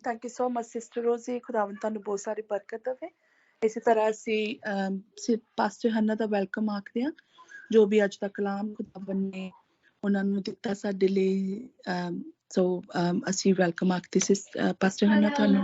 Thank you so much sister ਰੋਜ਼ੀ, ਖੁਦਾਵੰਦ ਤੁਹਾਨੂੰ ਬਹੁਤ ਸਾਰੀ ਬਰਕਤ ਦੇਵੇ। ਇਸੇ ਤਰ੍ਹਾਂ ਅਸੀਂ ਪਾਸਟਰ ਹੰਨਾ ਦਾ ਵੈਲਕਮ ਆਖਦੇ ਹਾਂ, ਜੋ ਵੀ ਅੱਜ ਦਾ ਕਲਾਮ ਖੁਦਾਵੰਦ ਨੇ ਉਹਨਾਂ ਨੂੰ ਦਿੱਤਾ ਸਾਡੇ ਲਈ। ਅਸੀਂ ਵੈਲਕਮ ਆਖਦੇ ਪਾਸਟਰ ਹੰਨਾ ਤੁਹਾਨੂੰ।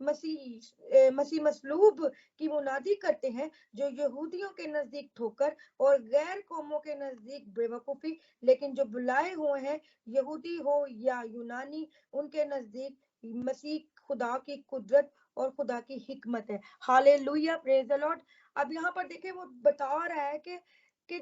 مسیح مصلوب کی منادی کرتے ہیں، جو یہودیوں کے نزدیک ٹھوکر اور غیر قوموں کے نزدیک بے وقوفی، لیکن جو بلائے ہوئے ہیں یہودی ہو یا یونانی، ان کے نزدیک مسیح خدا کی قدرت اور خدا کی حکمت ہے۔ ہالےلویا، پریز دی لارڈ۔ اب یہاں پر دیکھیں وہ بتا رہا ہے کہ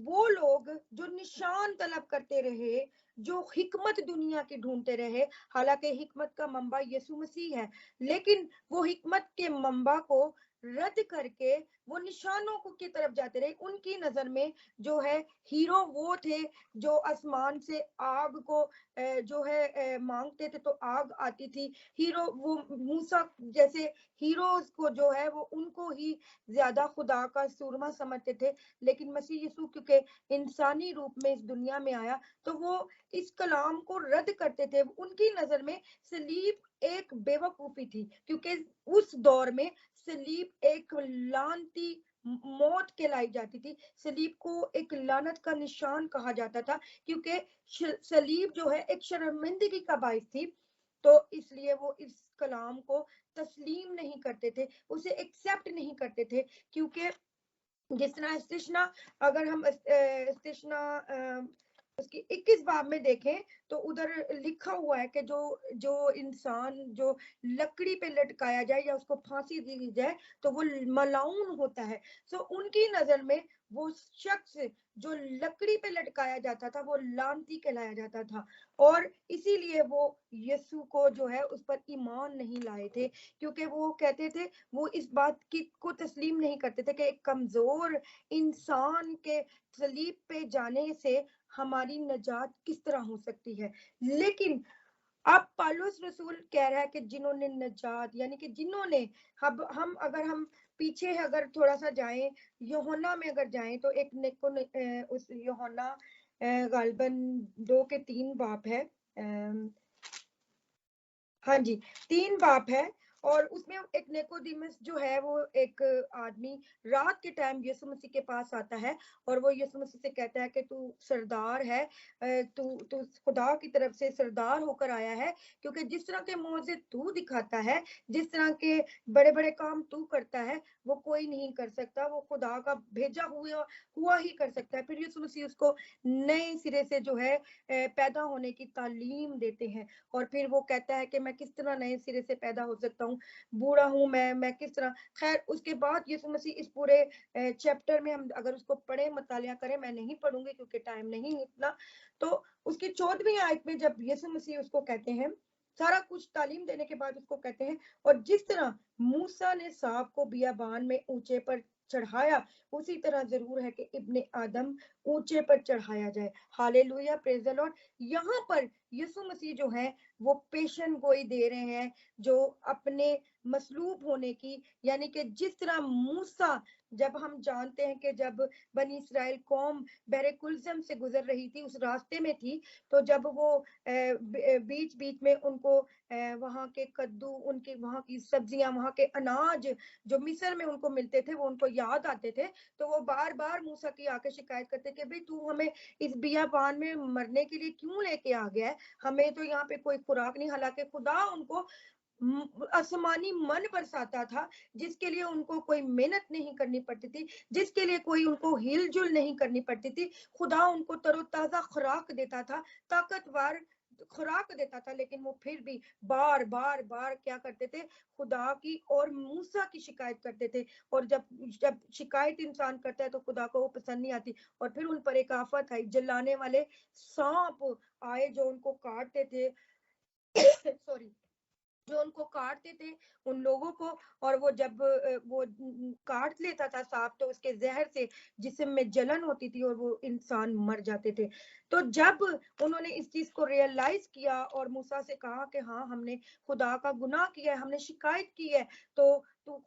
وہ لوگ جو نشان طلب کرتے رہے، جو حکمت دنیا کی ڈھونڈتے رہے، حالانکہ حکمت کا منبع یسوع مسیح ہے، لیکن وہ حکمت کے منبع کو رد کر کے وہ نشانوں کی طرف جاتے رہے۔ ان کی نظر میں جو ہے ہیرو وہ تھے جو آسمان سے آگ کو جو ہے مانگتے تھے تو آگ آتی تھی۔ ہیرو وہ موسیٰ جیسے ہیروز کو جو ہے وہ ان کو ہی زیادہ خدا کا سورما سمجھتے تھے، لیکن مسیح یسوع کیونکہ انسانی روپ میں اس دنیا میں آیا تو وہ اس کلام کو رد کرتے تھے۔ ان کی نظر میں صلیب ایک بے وقوفی تھی، کیونکہ اس دور میں صلیب ایک لعنتی موت کہلائی جاتی تھی۔ صلیب کو ایک لعنت کا نشان کہا جاتا تھا، کیونکہ صلیب جو ہے ایک شرمندگی کا باعث تھی، تو اس لیے وہ اس کلام کو تسلیم نہیں کرتے تھے، اسے ایکسیپٹ نہیں کرتے تھے، کیونکہ جس طرح استثنا، اگر ہم استثنا اس کی 21 باب میں دیکھیں تو ادھر لکھا ہوا ہے کہ جو انسان جو لکڑی پہ لٹکایا جائے یا اس کو پھانسی دی جائے تو وہ ملعون ہوتا ہے۔ سو ان کی نظر میں وہ شخص جو لکڑی پہ لٹکایا جاتا تھا وہ لعنتی کہلایا جاتا تھا، اور اسی لیے وہ یسوع کو جو ہے اس پر ایمان نہیں لائے تھے، کیونکہ وہ کہتے تھے، وہ اس بات کو تسلیم نہیں کرتے تھے کہ ایک کمزور انسان کے صلیب پہ جانے سے ہماری نجات کس طرح ہو سکتی ہے۔ لیکن اب پالوس رسول کہہ رہا ہے کہ جنہوں نے نجات، یعنی کہ جنہوں نے اگر ہم پیچھے اگر تھوڑا سا جائیں، یوحنا میں اگر جائیں تو ایک اس یوحنا غالباً 2 کے 3 باب ہے، ہاں جی 3 باب ہے، اور اس میں ایک نیکودیمس جو ہے وہ ایک آدمی رات کے ٹائم یسوع مسیح کے پاس آتا ہے اور وہ یسوع مسیح سے کہتا ہے کہ تو سردار ہے، تو خدا کی طرف سے سردار ہو کر آیا ہے، کیونکہ جس طرح کے معجزے تو دکھاتا ہے، جس طرح کے بڑے بڑے کام تو کرتا ہے وہ کوئی نہیں کر سکتا، وہ خدا کا بھیجا ہوا ہی کر سکتا ہے۔ پھر یسوع مسیح اس کو نئے سرے سے جو ہے پیدا ہونے کی تعلیم دیتے ہیں، اور پھر وہ کہتا ہے کہ میں کس طرح نئے سرے سے پیدا ہو سکتا ہوں، بوڑھا ہوں میں کس طرح۔ خیر اس کے بعد یسوع مسیح اس پورے چیپٹر میں ہم اگر اس کو پڑھیں مطالعہ کریں، میں نہیں پڑھوں گی کیونکہ ٹائم نہیں اتنا، تو اس کی 14ویں آیت میں جب یسوع مسیح اس کو کہتے ہیں، سارا کچھ تعلیم دینے کے بعد اس کو کہتے ہیں، اور جس طرح موسیٰ نے سانپ کو بیابان میں اونچے پر چڑھایا اسی طرح ضرور ہے کہ ابن آدم اونچے پر چڑھایا جائے۔ ہالےلویا، پریز دی لارڈ۔ یہاں پر یسوع مسیح جو ہے وہ پیشن گوئی دے رہے ہیں جو اپنے مصلوب ہونے کی، یعنی کہ جس طرح موسیٰ، جب ہم جانتے ہیں کہ جب بنی اسرائیل قوم بحر کلزم سے گزر رہی تھی، اس راستے میں تھی، تو جب وہ بیچ بیچ میں ان کو وہاں کے کدو، ان کی وہاں کی سبزیاں، وہاں کے اناج جو مصر میں ان کو ملتے تھے وہ ان کو یاد آتے تھے، تو وہ بار بار موسیٰ کی آ کے شکایت کرتے کہ بھئی تو ہمیں اس بیابان میں مرنے کے لیے کیوں لے کے آ گیا ہے، ہمیں تو یہاں پہ کوئی خوراک نہیں۔ حالانکہ خدا ان کو آسمانی من برساتا تھا، جس کے لیے ان کو کوئی محنت نہیں کرنی پڑتی تھی، جس کے لیے کوئی ان کو ہل جل نہیں کرنی پڑتی تھی، خدا ان کو تر و تازہ خوراک دیتا تھا، طاقتور خوراک دیتا تھا، لیکن وہ پھر بھی بار بار بار کیا کرتے تھے، خدا کی اور موسیٰ کی شکایت کرتے تھے، اور جب شکایت انسان کرتا ہے تو خدا کو وہ پسند نہیں آتی، اور پھر ان پر ایک آفت آئی، جلانے والے سانپ آئے جو ان کو کاٹتے تھے سوری جو ان کو کاٹتے تھے ان لوگوں کو، اور وہ جب وہ کاٹ لیتا تھا سانپ تو اس کے زہر سے جسم میں جلن ہوتی تھی اور وہ انسان مر جاتے تھے۔ تو جب انہوں نے اس چیز کو ریئلائز کیا اور موسیٰ سے کہا کہ ہاں ہم نے خدا کا گناہ کیا ہے، ہم نے شکایت کی ہے، تو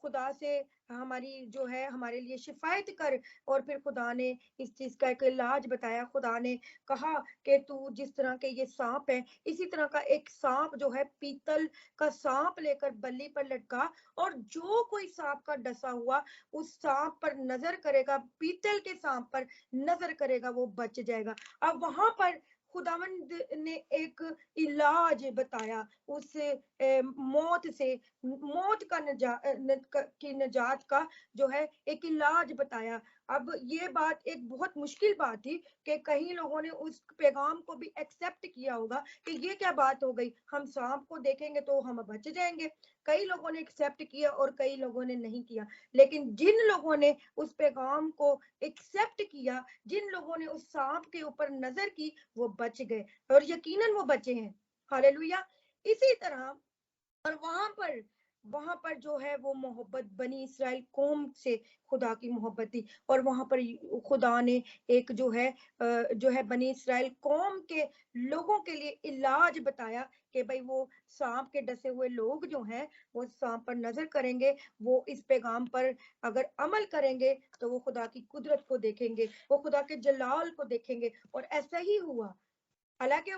خدا سے ہماری جو ہے ہمارے لیے شفایت کر، اور پھر خدا نے اس چیز کا ایک علاج بتایا۔ خدا نے کہا کہ تو جس طرح کے یہ سانپ ہے اسی طرح کا ایک سانپ جو ہے پیتل کا سانپ لے کر بلی پر لٹکا، اور جو کوئی سانپ کا ڈسا ہوا اس سانپ پر نظر کرے گا، پیتل کے سانپ پر نظر کرے گا، وہ بچ جائے گا۔ اب وہاں پر خداوند نے ایک علاج بتایا اس موت سے، موت کی نجات کا جو ہے ایک علاج بتایا. اب یہ بات ایک بہت مشکل بات تھی کہ کئی لوگوں نے اس پیغام کو بھی ایکسپٹ کیا ہوگا کہ یہ کیا بات ہو گئی, ہم سانپ کو دیکھیں گے تو ہم بچ جائیں گے. کئی لوگوں نے ایکسپٹ کیا اور کئی لوگوں نے نہیں کیا, لیکن جن لوگوں نے اس پیغام کو ایکسپٹ کیا, جن لوگوں نے اس سانپ کے اوپر نظر کی, وہ بچ گئے, اور یقیناً وہ بچے ہیں. ہاللیلویا. اسی طرح اور وہاں پر جو ہے وہ محبت بنی اسرائیل قوم سے خدا کی محبت تھی, اور وہاں پر خدا نے ایک جو ہے بنی اسرائیل قوم کے لوگوں کے لیے علاج بتایا کہ بھئی وہ سانپ کے ڈسے ہوئے لوگ جو ہیں وہ سانپ پر نظر کریں گے, وہ اس پیغام پر اگر عمل کریں گے تو وہ خدا کی قدرت کو دیکھیں گے, وہ خدا کے جلال کو دیکھیں گے. اور ایسا ہی ہوا. حالانکہ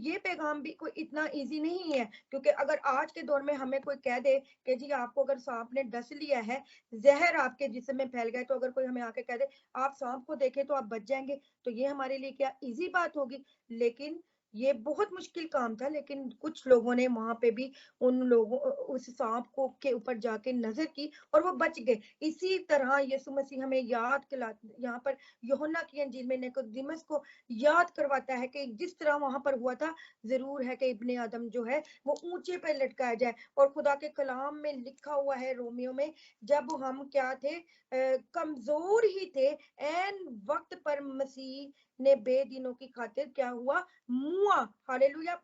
یہ پیغام بھی کوئی اتنا ایزی نہیں ہے, کیونکہ اگر آج کے دور میں ہمیں کوئی کہہ دے کہ جی آپ کو اگر سانپ نے ڈس لیا ہے, زہر آپ کے جسم میں پھیل گئے, تو اگر کوئی ہمیں آ کے کہہ دے آپ سانپ کو دیکھیں تو آپ بچ جائیں گے, تو یہ ہمارے لیے کیا ایزی بات ہوگی. لیکن یہ بہت مشکل کام تھا, لیکن کچھ لوگوں نے وہاں پہ بھی ان لوگوں اس سانپ کو کے اوپر جا کے نظر کی اور وہ بچ گئے. اسی طرح یسوع مسیح ہمیں یاد یہاں پر یوحنا کی انجیل میں نیقودیمس کو یاد کرواتا ہے کہ جس طرح وہاں پر ہوا تھا, ضرور ہے کہ ابن آدم جو ہے وہ اونچے پہ لٹکایا جائے. اور خدا کے کلام میں لکھا ہوا ہے رومیو میں, جب ہم کیا تھے, کمزور ہی تھے, این وقت پر مسیح نے بے دینوں کی خاطر کیا ہوا, موا. ہاللیلویا.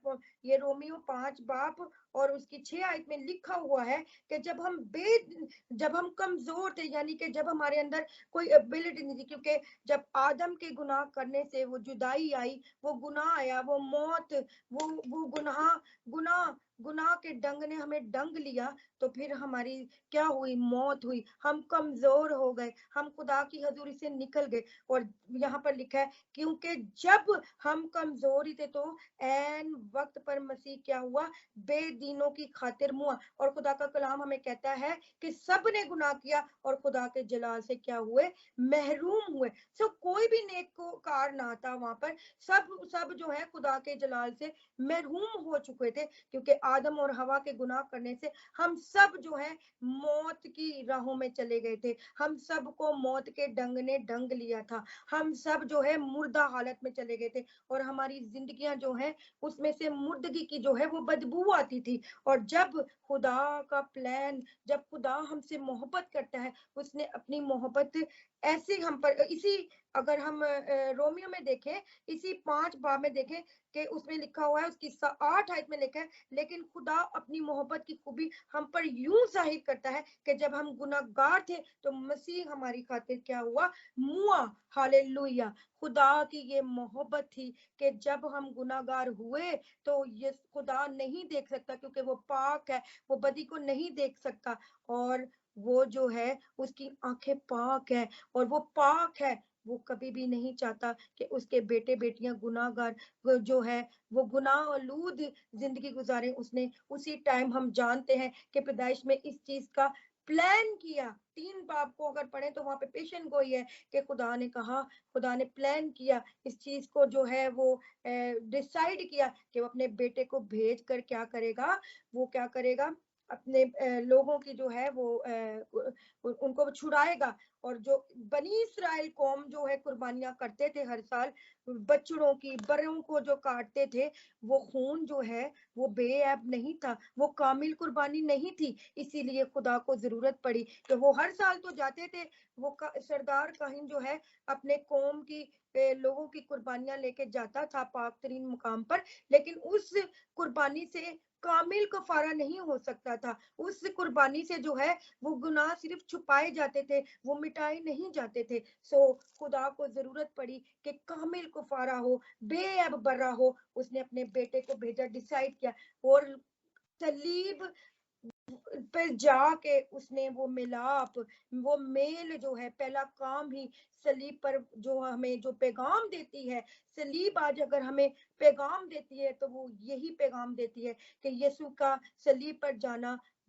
یہ رومیو 5 باب اور اس کی 6 آیت میں لکھا ہوا ہے کہ جب ہم کمزور تھے, یعنی کہ جب ہمارے اندر کوئی ایبلٹی نہیں تھی, کیونکہ جب آدم کے گناہ کرنے سے وہ جدائی آئی, وہ گناہ آیا, وہ موت, وہ گناہ کے ڈنگ نے ہمیں ڈنگ لیا, تو پھر ہماری کیا ہوئی, موت ہوئی. ہم کمزور ہو گئے, ہم خدا کی حضوری سے نکل گئے. اور یہاں پر لکھا ہے کیونکہ جب ہم کمزوری تھے تو این وقت پر مسیح کیا ہوا, بے دینوں کی خاطر موا. اور خدا کا کلام ہمیں کہتا ہے کہ سب نے گناہ کیا اور خدا کے جلال سے کیا ہوئے, محروم ہوئے. کوئی بھی نیک کو کار نہ تھا وہاں پر, سب جو ہے خدا کے جلال سے محروم ہو چکے تھے, کیونکہ آدم اور حوا کے گناہ کرنے سے ہم سب جو ہے موت کی راہوں میں چلے گئے تھے. ہم سب کو موت کے ڈنگ نے ڈنگ لیا تھا, ہم سب جو ہے مردہ حالت میں چلے گئے تھے, اور ہماری زندگیاں جو ہیں اس میں سے مردگی کی جو ہے وہ بدبو آتی تھی. اور جب خدا کا پلان, جب خدا ہم سے محبت کرتا ہے, اس نے اپنی محبت ایسے ہم پر, اگر ہم رومیو میں دیکھیں, اسی 5 باب میں دیکھیں کہ اس میں لکھا ہوا ہے, اس کی 8 آیت میں لکھا ہے, لیکن خدا اپنی محبت کی خوبی ہم پر یوں ظاہر کرتا ہے کہ جب ہم گناہ گار تھے تو مسیح ہماری خاطر کیا ہوا, موا. ہاللیلویا. خدا کی یہ محبت تھی کہ جب ہم گناہ گار ہوئے تو یہ خدا نہیں دیکھ سکتا, کیونکہ وہ پاک ہے, وہ بدی کو نہیں دیکھ سکتا, اور وہ جو ہے اس کی آنکھیں پاک ہے, اور وہ پاک ہے, وہ کبھی بھی نہیں چاہتا کہ اس کے بیٹے بیٹیاں گناہ گار جو ہے وہ گناہ آلود زندگی گزاریں. اس نے اسی ٹائم, ہم جانتے ہیں کہ پیدائش میں اس چیز کا پلان کیا. 3 باب کو اگر پڑھیں تو وہاں پہ پیشن گوئی ہے کہ خدا نے کہا, خدا نے پلان کیا اس چیز کو, جو ہے وہ ڈیسائیڈ کیا کہ وہ اپنے بیٹے کو بھیج کر کیا کرے گا, وہ کیا کرے گا, اپنے لوگوں کی جو ہے وہ ان کو چھڑائے گا. اور جو بنی اسرائیل قوم جو ہے قربانیاں کرتے تھے ہر سال, بچڑوں کی, بروں کو جو کاٹتے تھے, وہ خون جو ہے وہ بے عیب نہیں تھا, وہ کامل قربانی نہیں تھی. اسی لیے خدا کو ضرورت پڑی کہ وہ ہر سال تو جاتے تھے, وہ سردار کاہن جو ہے اپنے قوم کی لوگوں کی قربانیاں لے کے جاتا تھا پاک ترین مقام پر, لیکن اس قربانی سے کامل کفارہ نہیں ہو سکتا تھا. اس قربانی سے جو ہے وہ گناہ صرف چھپائے جاتے تھے, وہ مٹائے نہیں جاتے تھے. خدا کو ضرورت پڑی کہ کامل کفارہ ہو, بے عیب برا ہو. اس نے اپنے بیٹے کو بھیجا, ڈیسائیڈ کیا, اور صلیب پہ جا کے اس نے وہ ملاپ, وہ میل جو ہے, پہلا کام ہی صلیب پر جو ہمیں جو پیغام دیتی ہے, صلیب آج اگر ہمیں پیغام دیتی ہے تو وہ یہی پیغام دیتی ہے کہ یسوع کا صلیب پر جانا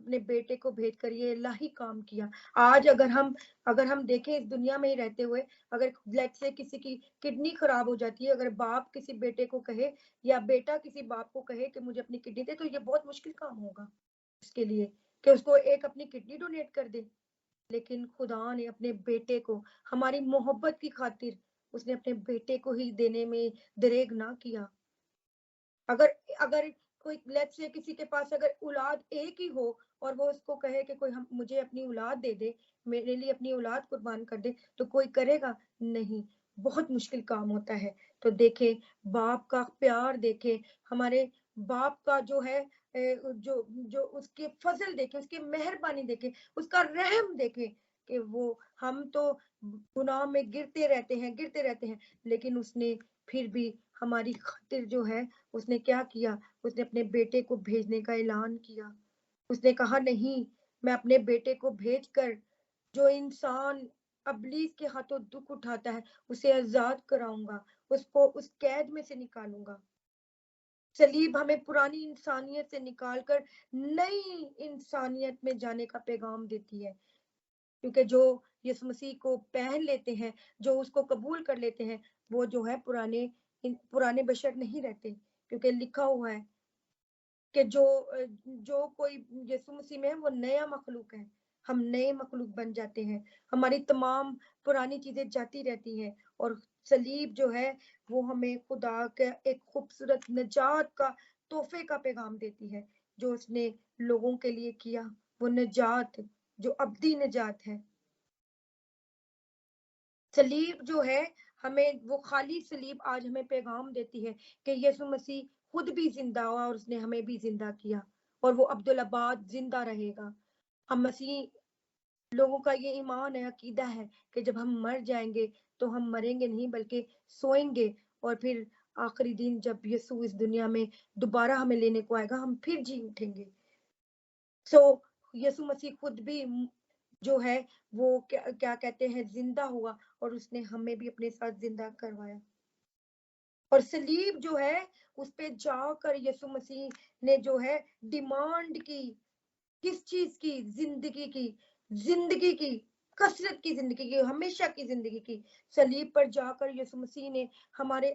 اپنے بیٹے کو بھیج کر یہ الہی کام کیا. آج اگر ہم دیکھیں اس دنیا میں ہی رہتے ہوئے, اگر لیٹ سے کسی کی کڈنی خراب ہو جاتی ہے, اگر باپ کسی بیٹے کو کہے یا بیٹا کسی باپ کو کہے کہ مجھے اپنی کڈنی دے, تو یہ بہت مشکل کام ہوگا اس کے لیے کہ اس کو ایک اپنی کڈنی ڈونیٹ کر دے. لیکن خدا نے اپنے بیٹے کو ہماری محبت کی خاطر اس نے اپنے بیٹے کو ہی دینے میں دریغ نہ کیا. اگر کوئی لیٹ سے کسی کے پاس اگر اولاد ایک ہی ہو اور وہ اس کو کہے کہ کوئی مجھے اپنی اولاد دے دے, میرے لیے اپنی اولاد قربان کر دے, تو کوئی کرے گا نہیں, بہت مشکل کام ہوتا ہے. تو دیکھیں باپ کا پیار, دیکھیں ہمارے باپ کا جو ہے جو اس کے فضل دیکھیں, اس کی مہربانی دیکھیں, اس کا رحم دیکھیں کہ وہ ہم تو گناہ میں گرتے رہتے ہیں, لیکن اس نے پھر بھی ہماری خاطر جو ہے اس نے کیا کیا, اس نے اپنے بیٹے کو بھیجنے کا اعلان کیا. اس نے کہا نہیں, میں اپنے بیٹے کو بھیج کر جو انسان ابلیس کے ہاتھوں دکھ اٹھاتا ہے اسے آزاد کراؤں گا, اس کو اس قید میں سے نکالوں گا. صلیب ہمیں پرانی انسانیت سے نکال کر نئی انسانیت میں جانے کا پیغام دیتی ہے, کیونکہ جو یسوع مسیح کو پہن لیتے ہیں, جو اس کو قبول کر لیتے ہیں, وہ جو ہے پرانے بشر نہیں رہتے, کیونکہ لکھا ہوا ہے کہ جو کوئی یسوع مسیح میں ہے وہ نیا مخلوق ہے. ہم نئے مخلوق بن جاتے ہیں, ہماری تمام پرانی چیزیں جاتی رہتی ہیں, اور صلیب جو ہے وہ ہمیں خدا کا ایک خوبصورت نجات کا تحفے کا پیغام دیتی ہے, جو اس نے لوگوں کے لیے کیا, وہ نجات جو ابدی نجات ہے. صلیب جو ہے ہمیں وہ خالی صلیب آج ہمیں پیغام دیتی ہے کہ یسوع مسیح خود بھی زندہ ہوا اور اس نے ہمیں بھی زندہ کیا, اور وہ عبدالآباد زندہ رہے گا. ہم مسیح لوگوں کا یہ ایمان ہے, عقیدہ ہے کہ جب ہم مر جائیں گے تو ہم مریں گے نہیں بلکہ سوئیں گے, اور پھر آخری دن جب یسوع اس دنیا میں دوبارہ ہمیں لینے کو آئے گا ہم پھر جی اٹھیں گے. یسوع مسیح خود بھی جو ہے وہ کیا کہتے ہیں زندہ ہوا, اور اس نے ہمیں بھی اپنے ساتھ زندہ کروایا. اور صلیب جو ہے اس پہ جا کر یسوع مسیح نے جو ہے ڈیمانڈ کی, کس چیز کی, زندگی کی کثرت کی زندگی کی, ہمیشہ کی زندگی کی. صلیب پر جا کر یسوع مسیح نے ہمارے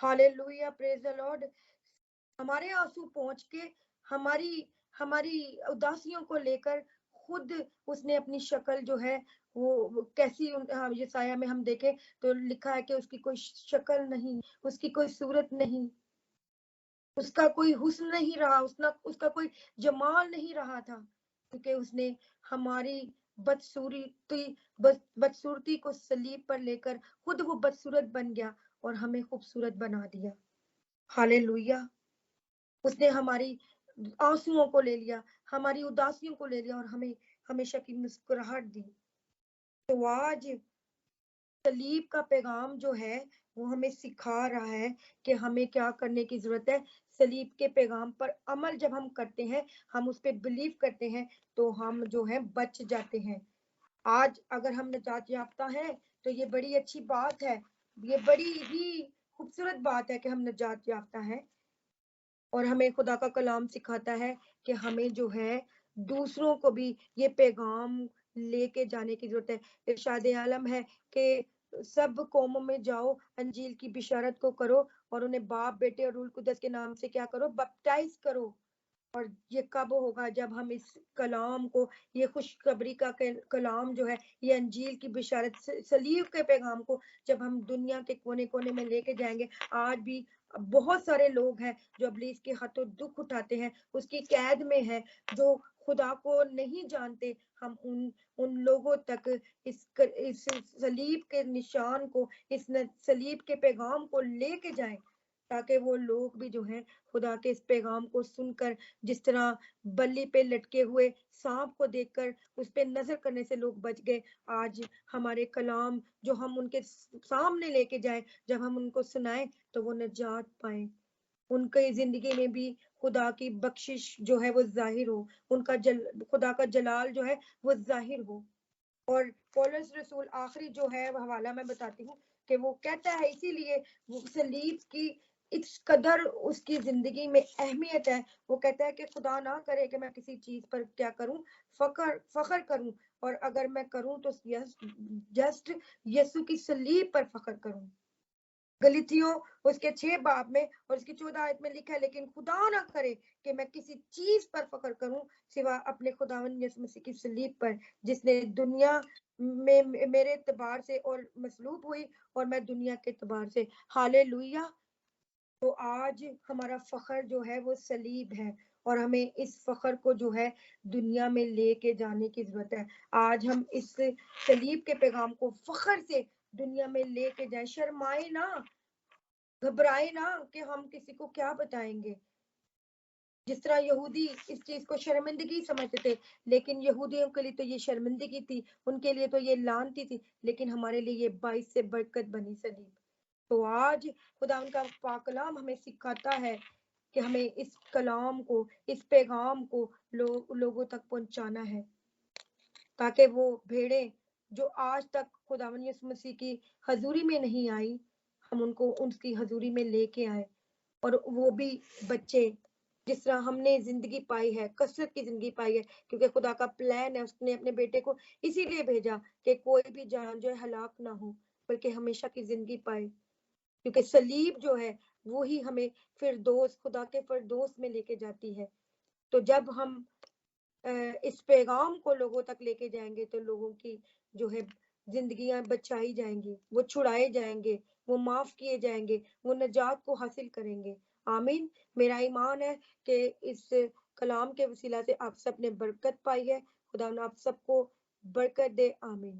ہاللیلویا, پریز دی لارڈ. ہمارے آنسو پہنچ کے ہماری اداسیوں کو لے کر خود اس نے اپنی شکل جو ہے وہ کیسی, یسایہ میں ہم دیکھیں تو لکھا ہے کہ اس کی کوئی شکل نہیں, اس کی کوئی صورت نہیں, اس کا کوئی حسن نہیں رہا, اس کا کوئی جمال نہیں رہا تھا, کیونکہ اس نے ہماری بدصورتی کو صلیب پر لے کر خود وہ بدصورت بن گیا اور ہمیں خوبصورت بنا دیا. ہاللیلویا. اس نے ہماری آنسوؤں کو لے لیا, ہماری اداسیوں کو لے لیا, اور ہمیں ہمیشہ کی مسکراہٹ دی. تو آج صلیب کا پیغام جو ہے وہ ہمیں سکھا رہا ہے کہ ہمیں کیا کرنے کی ضرورت ہے. صلیب کے پیغام پر عمل جب ہم کرتے ہیں, ہم اس پہ بلیو کرتے ہیں, تو ہم جو ہے بچ جاتے ہیں. آج اگر ہم نجات یافتہ ہیں تو یہ بڑی اچھی بات ہے, یہ بڑی ہی خوبصورت بات ہے کہ ہم نجات یافتہ ہیں, اور ہمیں خدا کا کلام سکھاتا ہے کہ ہمیں جو ہے دوسروں کو بھی یہ پیغام لے کے جانے کی ضرورت ہے. ارشاد عالم ہے کہ سب قوموں میں جاؤ, انجیل کی بشارت کو کرو, اور انہیں باپ, بیٹے اور روح القدس کے نام سے کیا کرو, بپٹائز کرو. اور یہ کب ہوگا, جب ہم اس کلام کو, یہ خوشخبری کا کلام جو ہے, یہ انجیل کی بشارت, صلیب کے پیغام کو جب ہم دنیا کے کونے کونے میں لے کے جائیں گے. آج بھی بہت سارے لوگ ہیں جو ابلیس کے ہاتھوں دکھ اٹھاتے ہیں, اس کی قید میں ہیں, جو خدا کو نہیں جانتے. ہم ان لوگوں تک اس صلیب کے نشان کو, اس صلیب کے پیغام کو لے کے جائیں, تاکہ وہ لوگ بھی جو ہیں خدا کے اس پیغام کو سن کر, جس طرح بلی پہ لٹکے ہوئے سانپ کو دیکھ کر اس پہ نظر کرنے سے لوگ بچ گئے, آج ہمارے کلام جو ہم ان کے سامنے لے کے جائیں, جب ہم ان کو سنائیں تو وہ نجات پائیں, ان کی زندگی میں بھی خدا کی بخشش جو ہے وہ ظاہر ہو, ان کا خدا کا جلال جو ہے وہ ظاہر ہو. اور پولس رسول آخری جو ہے حوالہ میں بتاتی ہوں کہ وہ کہتا ہے, اسی لیے وہ صلیب کی اس قدر اس کی زندگی میں اہمیت ہے. وہ کہتا ہے کہ خدا نہ کرے کہ میں کسی چیز پر کیا کروں، فخر کروں، اور اگر میں کروں تو جسٹ یسوع کی صلیب پر فخر کروں. گلتیوں اس کے 6 باب میں اور اس کی 14 آیت میں لکھا ہے، لیکن خدا نہ کرے کہ میں کسی چیز پر فخر کروں سوا اپنے خداوند یسوع مسیح کی صلیب پر، جس نے دنیا میں میرے اعتبار سے اور مصلوب ہوئی اور میں دنیا کے اعتبار سے. ہالےلویا. تو آج ہمارا فخر جو ہے وہ صلیب ہے، اور ہمیں اس فخر کو جو ہے دنیا میں لے کے جانے کی ضرورت ہے. آج ہم اس صلیب کے پیغام کو فخر سے دنیا میں لے کے جائیں. شرمائے نہ، گھبرائے نہ کہ ہم کسی کو کیا بتائیں گے. جس طرح یہودی اس چیز کو شرمندگی سمجھتے تھے، لیکن یہودیوں کے لیے تو یہ شرمندگی تھی، ان کے لیے تو یہ لعنتی تھی، لیکن ہمارے لیے یہ باعث سے برکت بنی صلیب. تو آج خدا ان کا پاک کلام ہمیں سکھاتا ہے کہ ہمیں اس کلام کو، اس پیغام کو لوگوں تک پہنچانا ہے، تاکہ وہ بھیڑیں جو آج تک خداوند یسوع مسیح کی حضوری میں نہیں آئی، ہم ان کو ان کی حضوری میں لے کے آئے. اور وہ بھی بچے جس طرح ہم نے زندگی پائی ہے، کثرت کی زندگی پائی ہے، کیونکہ خدا کا پلان ہے، اس نے اپنے بیٹے کو اسی لیے بھیجا کہ کوئی بھی جان جو ہے ہلاک نہ ہو بلکہ ہمیشہ کی زندگی پائے. کیونکہ صلیب جو ہے وہی ہمیں فردوس، خدا کے فردوس میں لے کے جاتی ہے. تو جب ہم اس پیغام کو لوگوں تک لے کے جائیں گے تو لوگوں کی جو ہے زندگیاں بچائی جائیں گی، وہ چھڑائے جائیں گے، وہ معاف کیے جائیں گے، وہ نجات کو حاصل کریں گے. آمین. میرا ایمان ہے کہ اس کلام کے وسیلہ سے آپ سب نے برکت پائی ہے. خدا آپ سب کو برکت دے. آمین.